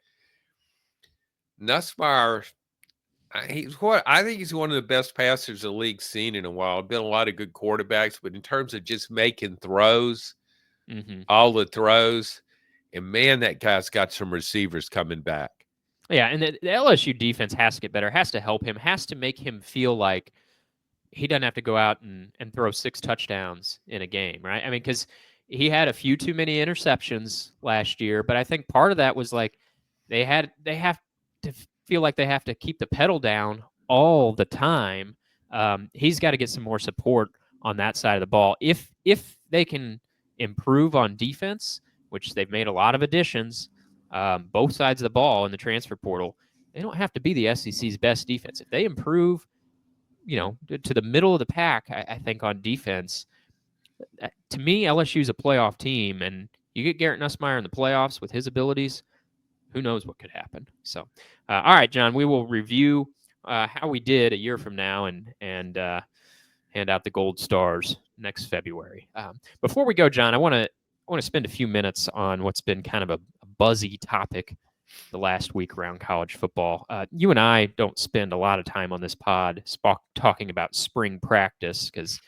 Nussmeier, I think he's one of the best passers the league's seen in a while. Been a lot of good quarterbacks, but in terms of just making throws, all the throws, and man, that guy's got some receivers coming back. Yeah, and the LSU defense has to get better, has to help him, has to make him feel like he doesn't have to go out and throw 6 touchdowns in a game, right? I mean, because he had a few too many interceptions last year, but I think part of that was like they have to feel like they have to keep the pedal down all the time. He's got to get some more support on that side of the ball. If they can improve on defense, which they've made a lot of additions, both sides of the ball in the transfer portal, they don't have to be the SEC's best defense. If they improve, to the middle of the pack, I think on defense, to me, LSU's a playoff team, and you get Garrett Nussmeier in the playoffs with his abilities, who knows what could happen. So, all right, John, we will review how we did a year from now and hand out the gold stars next February. Before we go, John, I want to spend a few minutes on what's been kind of a buzzy topic the last week around college football. You and I don't spend a lot of time on this pod talking about spring practice because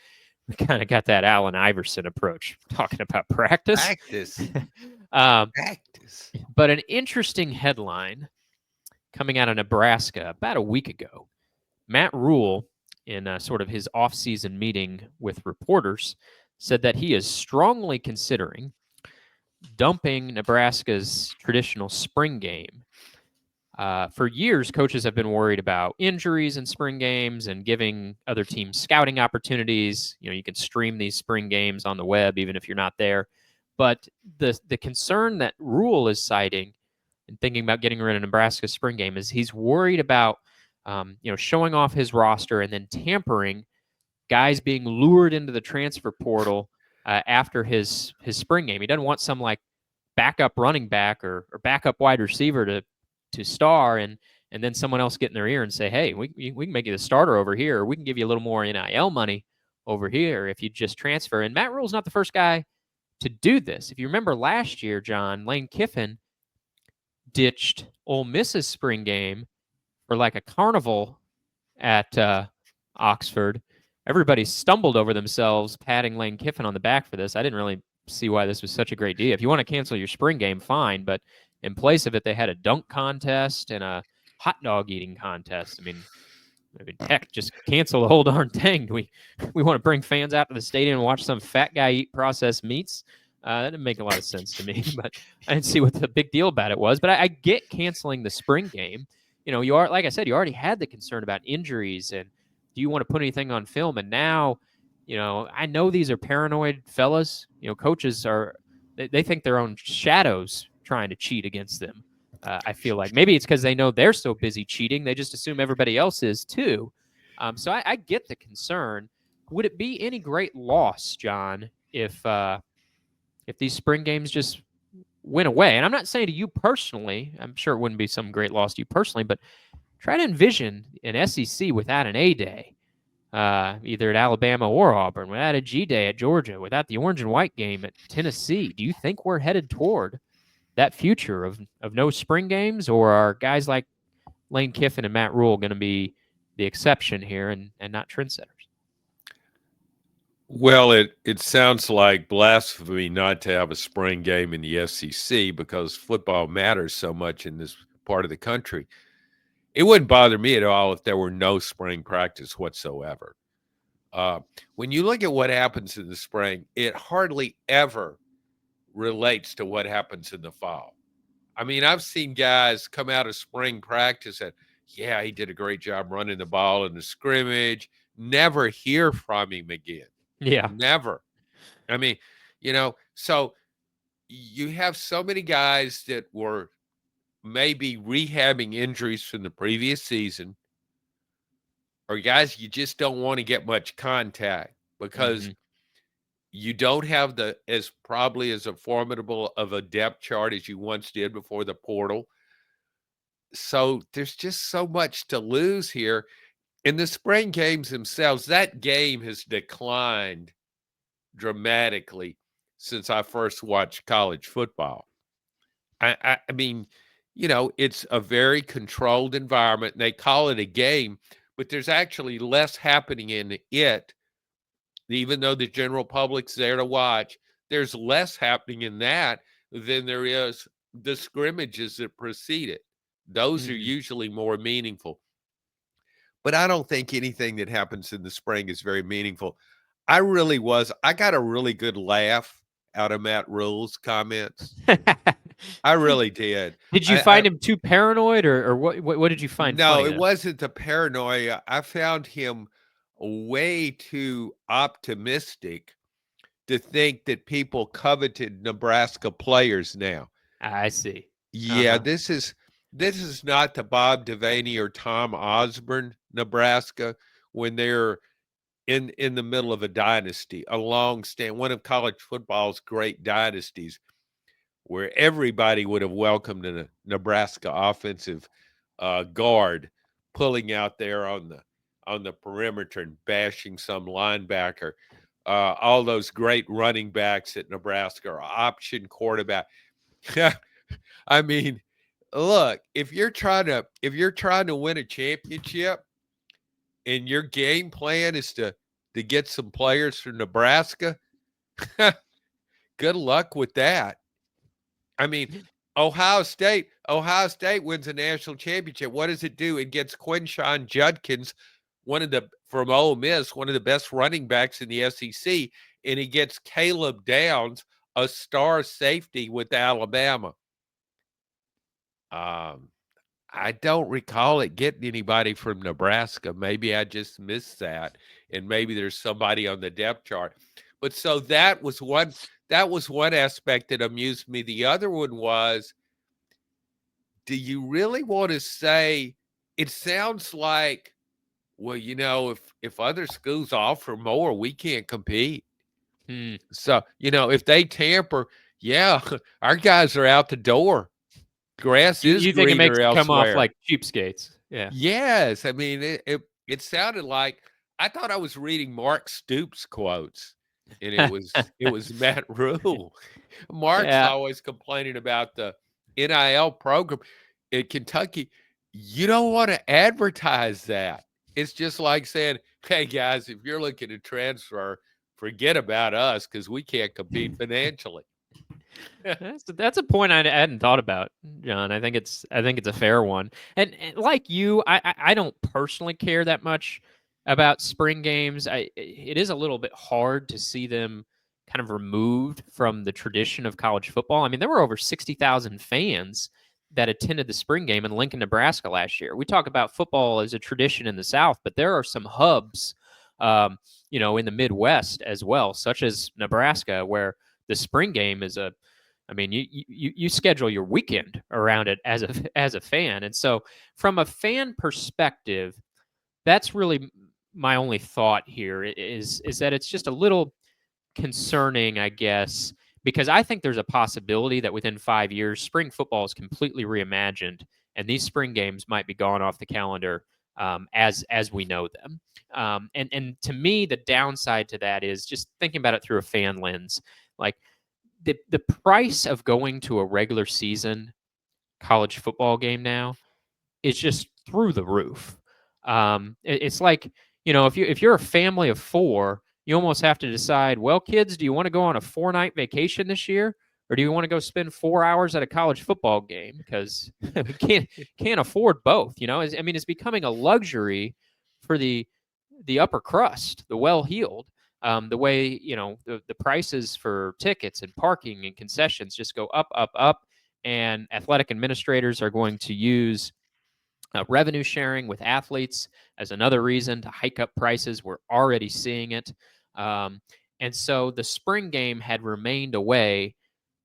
we kind of got that Allen Iverson approach, talking about practice. Practice. But an interesting headline coming out of Nebraska about a week ago. Matt Rule, in sort of his off-season meeting with reporters, said that he is strongly considering dumping Nebraska's traditional spring game. For years, coaches have been worried about injuries in spring games and giving other teams scouting opportunities. You can stream these spring games on the web even if you're not there. But the concern that Rule is citing and thinking about getting rid of Nebraska's spring game is he's worried about showing off his roster and then tampering, guys being lured into the transfer portal after his spring game. He doesn't want some like backup running back or backup wide receiver to star and then someone else get in their ear and say, hey, we can make you the starter over here, or we can give you a little more NIL money over here if you just transfer. And Matt Rule's not the first guy to do this. If you remember last year, John, Lane Kiffin ditched Ole Miss's spring game for like a carnival at Oxford. Everybody stumbled over themselves patting Lane Kiffin on the back for this. I didn't really see why this was such a great idea. If you want to cancel your spring game, fine, but in place of it, they had a dunk contest and a hot dog eating contest. I mean, heck, just cancel the whole darn thing. We want to bring fans out to the stadium and watch some fat guy eat processed meats. That didn't make a lot of sense to me, but I didn't see what the big deal about it was. But I get canceling the spring game. You are, like I said, you already had the concern about injuries and do you want to put anything on film? And now, I know these are paranoid fellas. Coaches they think their own shadows trying to cheat against them. I feel like maybe it's because they know they're so busy cheating, they just assume everybody else is too. So I get the concern. Would it be any great loss, John, if these spring games just went away? And I'm not saying to you personally, I'm sure it wouldn't be some great loss to you personally, but try to envision an SEC without an A-Day, either at Alabama or Auburn, without a G-Day at Georgia, without the orange and white game at Tennessee. Do you think we're headed toward that future of no spring games, or are guys like Lane Kiffin and Matt Rule going to be the exception here and not trendsetters? Well, it sounds like blasphemy not to have a spring game in the SEC because football matters so much in this part of the country. It wouldn't bother me at all if there were no spring practice whatsoever. Uh, when you look at what happens in the spring, it hardly ever relates to what happens in the fall. I mean, I've seen guys come out of spring practice and, yeah, he did a great job running the ball in the scrimmage. Never hear from him again. Yeah. Never. I mean, so you have so many guys that were maybe rehabbing injuries from the previous season, or guys you just don't want to get much contact because Mm-hmm. you don't have as probably as a formidable of a depth chart as you once did before the portal. So there's just so much to lose here. In the spring games themselves, that game has declined dramatically since I first watched college football. I mean, it's a very controlled environment. And they call it a game, but there's actually less happening in it. Even though the general public's there to watch, there's less happening in that than there is the scrimmages that precede it. Those are Mm-hmm. usually more meaningful. But I don't think anything that happens in the spring is very meaningful. I got a really good laugh out of Matt Rule's comments. I really did. Did you find him too paranoid, or what did you find No, funny it though? wasn't the paranoia. I found him way too optimistic to think that people coveted Nebraska players now. I see. Yeah, Uh-huh. this is not the Bob Devaney or Tom Osborne Nebraska when they're in the middle of a dynasty, a long stand, one of college football's great dynasties, where everybody would have welcomed a Nebraska offensive guard pulling out there on the perimeter and bashing some linebacker. All those great running backs at Nebraska are option quarterback. I mean, look, if you're trying to win a championship and your game plan is to get some players from Nebraska, good luck with that. I mean, Ohio State wins a national championship. What does it do? It gets Quinshon Judkins, from Ole Miss, one of the best running backs in the SEC, and he gets Caleb Downs, a star safety with Alabama. Um, I don't recall it getting anybody from Nebraska. Maybe I just missed that, and maybe there's somebody on the depth chart. But so that was one aspect that amused me. The other one was, do you really want to say it sounds like, well, if other schools offer more, we can't compete. Hmm. So, if they tamper, yeah, our guys are out the door. Grass is You think it makes greener it come off elsewhere. like cheapskates? Yeah. Yes, I mean it sounded like I thought I was reading Mark Stoops quotes, and it was Matt Rule. Mark's Yeah. always complaining about the NIL program in Kentucky. You don't want to advertise that. It's just like saying, "Hey guys, if you're looking to transfer, forget about us because we can't compete financially." That's a point I hadn't thought about, John. I think it's a fair one. And like you, I don't personally care that much about spring games. It is a little bit hard to see them kind of removed from the tradition of college football. I mean, there were over 60,000 fans that attended the spring game in Lincoln, Nebraska last year. We talk about football as a tradition in the South, but there are some hubs, in the Midwest as well, such as Nebraska, where the spring game is I mean, you schedule your weekend around it as a fan, and so from a fan perspective, that's really my only thought here is that it's just a little concerning, I guess, because I think there's a possibility that within 5 years, spring football is completely reimagined, and these spring games might be gone off the calendar as we know them. And to me, the downside to that is just thinking about it through a fan lens, like the price of going to a regular season college football game now is just through the roof. It's like, if you're a family of four, you almost have to decide, well, kids, do you want to go on a 4-night vacation this year? Or do you want to go spend 4 hours at a college football game? Because we can't afford both. It's becoming a luxury for the upper crust, the well-heeled. The way the prices for tickets and parking and concessions just go up, up, up, and athletic administrators are going to use revenue sharing with athletes as another reason to hike up prices. We're already seeing it, and so the spring game had remained a way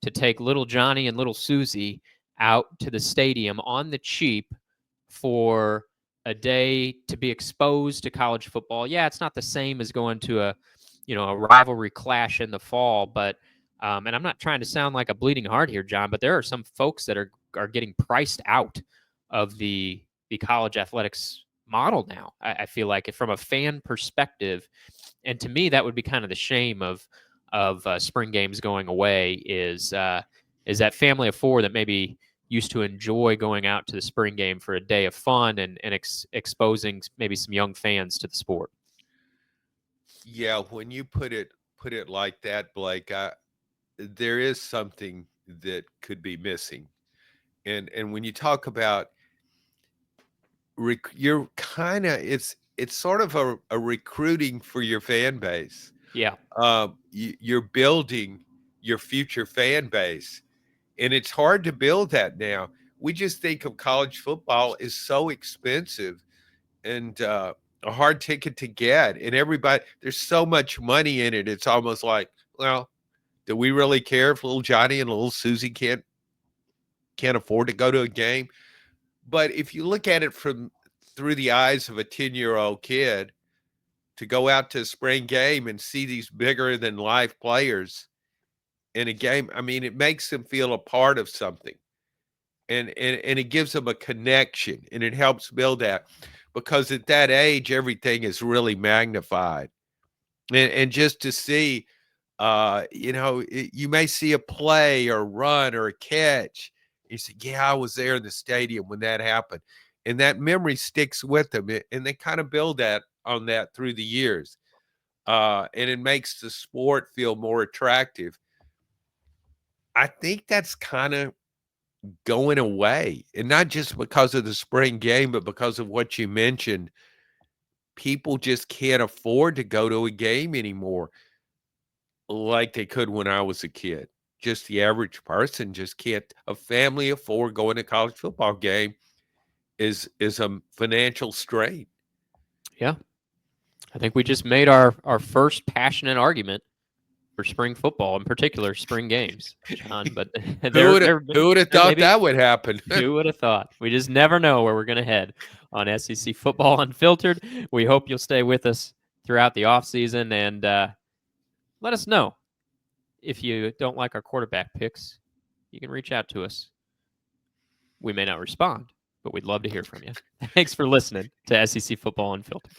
to take little Johnny and little Susie out to the stadium on the cheap for a day to be exposed to college football. Yeah, it's not the same as going to a rivalry clash in the fall, but and I'm not trying to sound like a bleeding heart here, John, but there are some folks that are getting priced out of the college athletics model now. I feel like from a fan perspective, and to me, that would be kind of the shame of spring games going away is that family of four that maybe used to enjoy going out to the spring game for a day of fun and exposing maybe some young fans to the sport. Yeah, when you put it like that, Blake, there is something that could be missing. And when you talk about you're kind of it's sort of a recruiting for your fan base. Yeah. You're building your future fan base, and it's hard to build that now. We just think of college football as so expensive and a hard ticket to get, and there's so much money in it. It's almost like, well, do we really care if little Johnny and little Susie can't afford to go to a game? But if you look at it through the eyes of a 10-year-old kid, to go out to a spring game and see these bigger than life players in a game, I mean, it makes them feel a part of something. And it gives them a connection, and it helps build that, because at that age, everything is really magnified. And just to see, you may see a play or run or a catch. You say, yeah, I was there in the stadium when that happened. And that memory sticks with them. And they kind of build on that through the years. And it makes the sport feel more attractive. I think that's kind of going away, and not just because of the spring game, but because of what you mentioned. People just can't afford to go to a game anymore like they could when I was a kid. Just the average person just can't. A family of four going to a college football game is a financial strain. Yeah. I think we just made our first passionate argument for spring football, in particular spring games, John. But who would have thought that would happen? Who would have thought? We just never know where we're going to head on SEC Football Unfiltered. We hope you'll stay with us throughout the offseason, and let us know if you don't like our quarterback picks. You can reach out to us. We may not respond, but we'd love to hear from you. Thanks for listening to SEC Football Unfiltered.